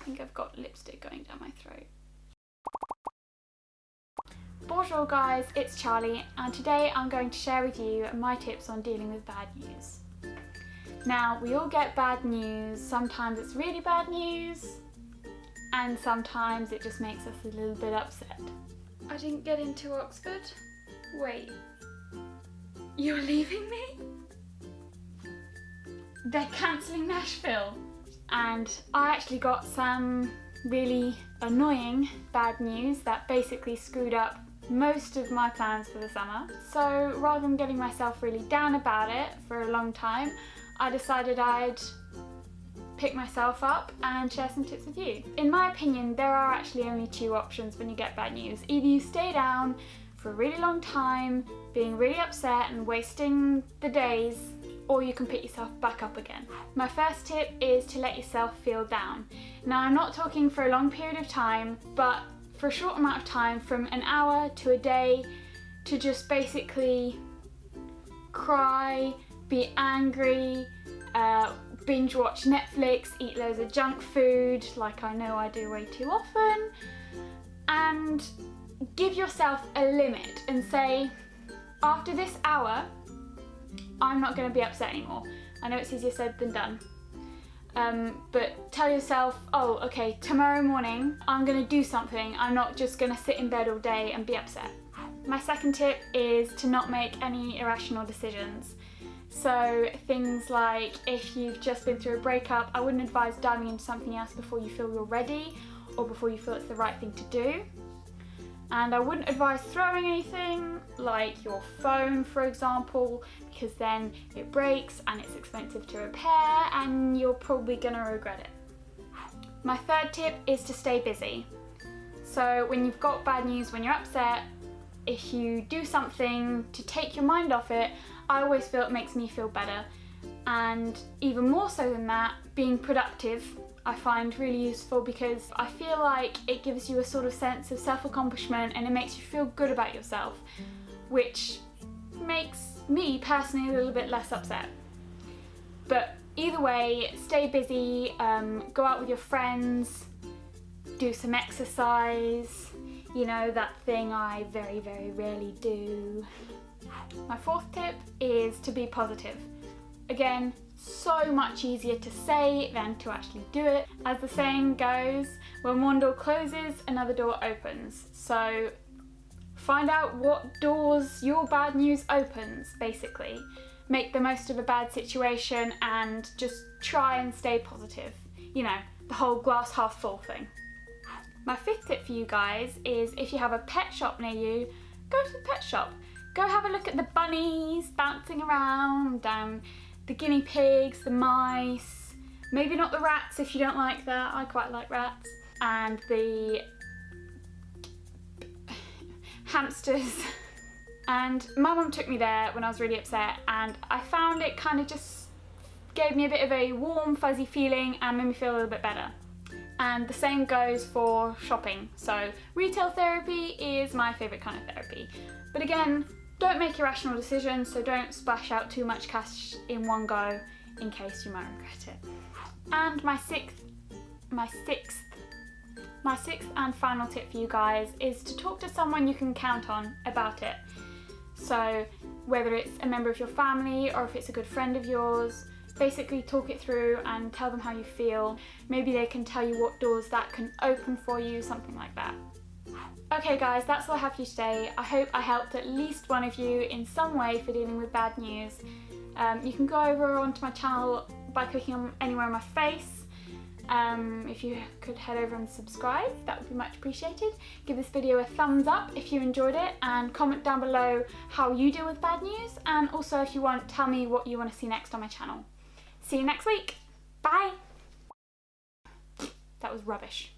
think I've got lipstick going down my throat. Bonjour guys, it's Charlie, and today I'm going to share with you my tips on dealing with bad news. Now, we all get bad news. Sometimes it's really bad news, and sometimes it just makes us a little bit upset. I didn't get into Oxford? Wait, you're leaving me? They're cancelling Nashville. And I actually got some really annoying bad news that basically screwed up most of my plans for the summer. So rather than getting myself really down about it for a long time, I decided I'd pick myself up and share some tips with you. In my opinion, there are actually only two options when you get bad news. Either you stay down for a really long time, being really upset and wasting the days, or you can pick yourself back up again. My first tip is to let yourself feel down. Now, I'm not talking for a long period of time, but for a short amount of time, from an hour to a day, to just basically cry, be angry, binge watch Netflix, eat loads of junk food, like I know I do way too often, and give yourself a limit and say, after this hour, I'm not going to be upset anymore. I know it's easier said than done. But tell yourself, oh, okay, tomorrow morning I'm going to do something. I'm not just going to sit in bed all day and be upset. My second tip is to not make any irrational decisions. So things like, if you've just been through a breakup, I wouldn't advise diving into something else before you feel you're ready or before you feel it's the right thing to do. And I wouldn't advise throwing anything, like your phone for example, because then it breaks and it's expensive to repair and you're probably gonna regret it. My third tip is to stay busy. So when you've got bad news, when you're upset, if you do something to take your mind off it, I always feel it makes me feel better. And even more so than that, being productive I find really useful, because I feel like it gives you a sort of sense of self-accomplishment and it makes you feel good about yourself, which makes me personally a little bit less upset. But either way, stay busy, go out with your friends, do some exercise, you know, that thing I very, very rarely do. My fourth tip is to be positive. Again, so much easier to say than to actually do it. As the saying goes, when one door closes, another door opens. So find out what doors your bad news opens, basically. Make the most of a bad situation and just try and stay positive. You know, the whole glass half full thing. My fifth tip for you guys is, if you have a pet shop near you, go to the pet shop. Go have a look at the bunnies bouncing around, the guinea pigs, the mice, maybe not the rats if you don't like that, I quite like rats, and the hamsters. And my mum took me there when I was really upset, and I found it kind of just gave me a bit of a warm, fuzzy feeling and made me feel a little bit better. And the same goes for shopping. So retail therapy is my favourite kind of therapy. But again, don't make irrational decisions, so don't splash out too much cash in one go in case you might regret it. And my sixth and final tip for you guys is to talk to someone you can count on about it. So whether it's a member of your family or if it's a good friend of yours, basically talk it through and tell them how you feel. Maybe they can tell you what doors that can open for you, something like that. Okay guys, that's all I have for you today. I hope I helped at least one of you in some way for dealing with bad news. You can go over onto my channel by clicking on anywhere on my face. If you could head over and subscribe, that would be much appreciated. Give this video a thumbs up if you enjoyed it, and comment down below how you deal with bad news, and also if you want, tell me what you want to see next on my channel. See you next week. Bye! That was rubbish.